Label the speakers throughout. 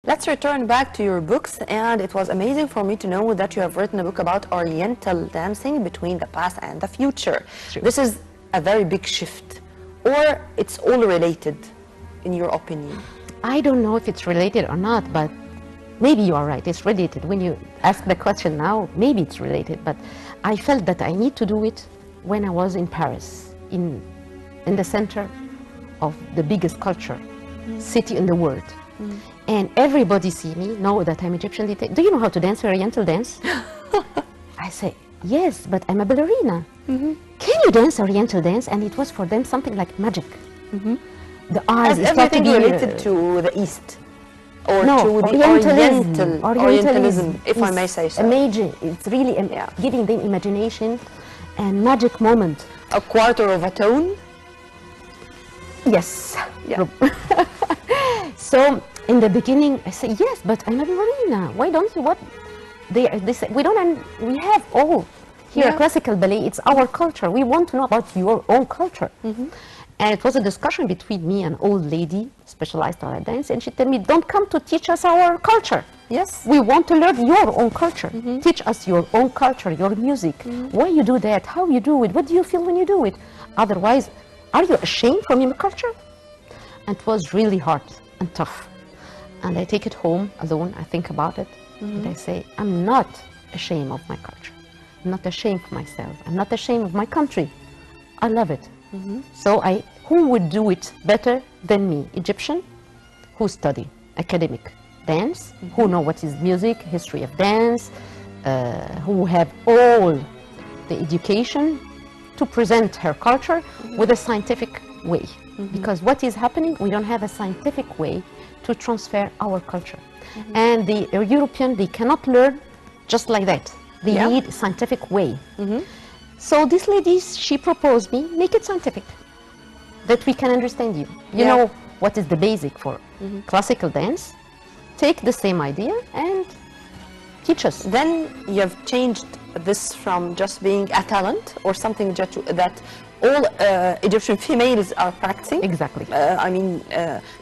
Speaker 1: Let's return back to your books, and it was amazing for me to know that you have written a book about Oriental dancing between the past and the future.
Speaker 2: True.
Speaker 1: This is a very big shift, or it's all related, in your opinion?
Speaker 2: I don't know if it's related or not, but maybe you are right, it's related. When you ask the question now, maybe it's related, but I felt that I need to do it when I was in Paris, in the center of the biggest culture city in the world. And everybody see me, know that I'm Egyptian. Do you know how to dance Oriental dance? I say, yes, but I'm a ballerina. Can you dance Oriental dance? And it was for them something like magic. The eyes,
Speaker 1: Has everything related to the East? Or
Speaker 2: no,
Speaker 1: to the Orientalism, if I may say so.
Speaker 2: Amazing. It's really giving them imagination and magic moment.
Speaker 1: A quarter of a tone?
Speaker 2: Yes.
Speaker 1: Yeah.
Speaker 2: So in the beginning, I say, yes, but I'm a ballerina. Why don't you? What? They say, we don't. We have all here classical ballet. It's our culture. We want to know about your own culture. And it was a discussion between me and an old lady specialized on dance, and she told me, don't come to teach us our culture.
Speaker 1: Yes.
Speaker 2: We want to learn your own culture. Teach us your own culture, your music. Why you do that, how you do it, what do you feel when you do it? Otherwise, are you ashamed from your culture? And it was really hard and tough. And I take it home alone, I think about it, and I say, I'm not ashamed of my culture. I'm not ashamed of myself. I'm not ashamed of my country. I love it. So who would do it better than me? Egyptian, who study academic dance, who know what is music, history of dance, who have all the education to present her culture with a scientific way. Because what is happening, we don't have a scientific way to transfer our culture. And the European, they cannot learn just like that. They need a scientific way. So this lady, she proposed me, make it scientific, that we can understand you. You know what is the basic for classical dance, take the same idea and teach us.
Speaker 1: Then you have changed this from just being a talent or something that all Egyptian females are practicing.
Speaker 2: Exactly.
Speaker 1: I mean,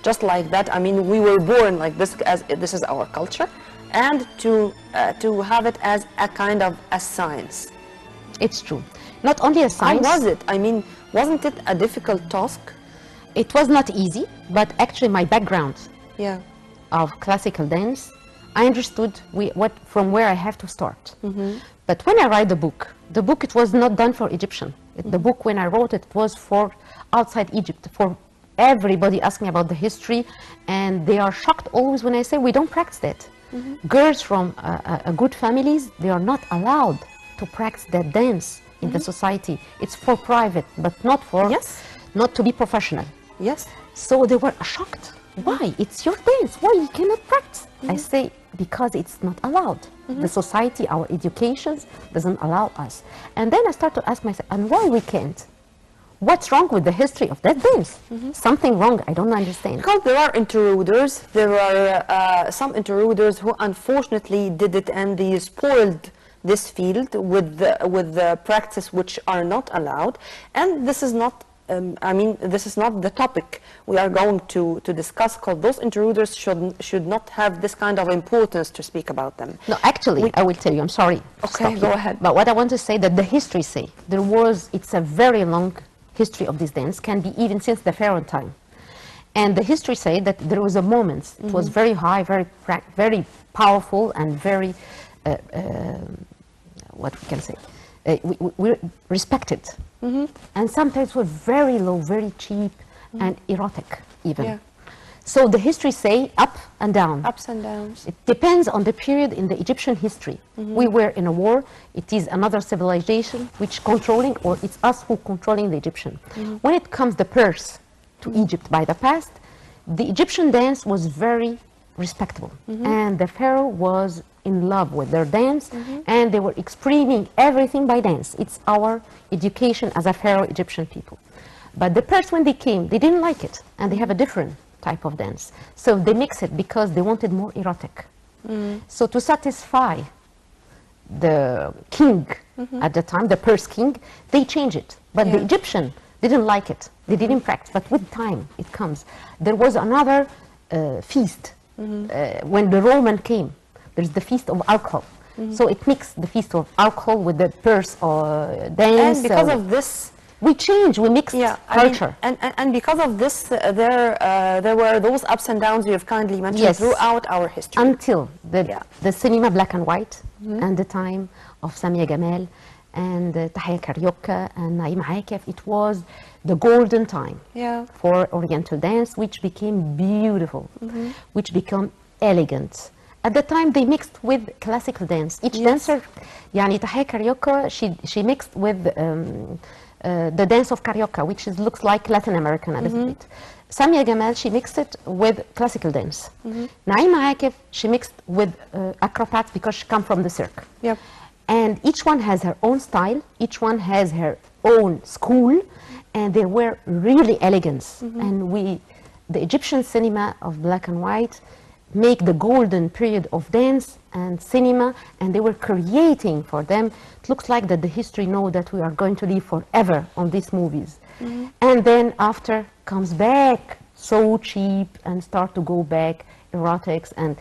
Speaker 1: just like that. I mean, we were born like this, as this is our culture, and to have it as a kind of a science.
Speaker 2: It's true. Not only a science.
Speaker 1: How was it? I mean, wasn't it a difficult task?
Speaker 2: It was not easy, but actually my background of classical dance, I understood from where I have to start. But when I write the book, it was not done for Egyptian. The book, when I wrote it, was for outside Egypt, for everybody asking about the history, and they are shocked always when I say we don't practice that. Girls from good families, they are not allowed to practice that dance in the society. It's for private, but not for not to be professional.
Speaker 1: Yes.
Speaker 2: So they were shocked. Why? It's your dance. Why you cannot practice? I say, because it's not allowed. The society, our education doesn't allow us. And then I start to ask myself, and why we can't? What's wrong with the history of that dance? Something wrong, I don't understand.
Speaker 1: Because there are intruders, there are some intruders who unfortunately did it, and they spoiled this field with the practice which are not allowed. And this is not, I mean, this is not the topic we are going to discuss, because those intruders should not have this kind of importance to speak about them.
Speaker 2: No, actually, I will tell you, I'm sorry.
Speaker 1: Okay, go ahead.
Speaker 2: But what I want to say, that the history say, it's a very long history of this dance, can be even since the Pharaoh time. And the history say that there was a moment, it was very high, very powerful, and very, what we can say, we respected. And sometimes were very low, very cheap, and erotic even. So the history say up and down.
Speaker 1: Ups and downs.
Speaker 2: It depends on the period in the Egyptian history. We were in a war. It is another civilization which controlling, or it's us who controlling the Egyptian. When it comes the Pers to Egypt by the past, the Egyptian dance was very respectable. And the Pharaoh was in love with their dance, and they were explaining everything by dance. It's our education as a Pharaoh Egyptian people. But the Pers, when they came, they didn't like it, and they have a different type of dance. So they mix it because they wanted more erotic. So to satisfy the king at the time, the Pers king, they changed it. But the Egyptian didn't like it. They didn't practice. But with time, it comes. There was another feast when the Roman came, there's the feast of alcohol. So it mixed the feast of alcohol with the purse dance.
Speaker 1: And because of this,
Speaker 2: we changed, we mixed culture.
Speaker 1: And because of this, there were those ups and downs you have kindly mentioned throughout our history.
Speaker 2: Until the cinema black and white, and the time of Samia Gamal and Tahia Karyoka and Naim Akef, it was the golden time for Oriental dance, which became beautiful, which became elegant. At the time, they mixed with classical dance. Each dancer, يعني Tahia Karyoka, she mixed with the dance of Carioca, which looks like Latin American a little bit. Samia Gamal, she mixed it with classical dance. Naima Akif, she mixed with acrobats because she comes from the cirque. And each one has her own style, each one has her own school, and they were really elegant. And the Egyptian cinema of black and white, make the golden period of dance and cinema, and they were creating for them. It looks like that the history know that we are going to live forever on these movies. And then after comes back so cheap and start to go back erotics, and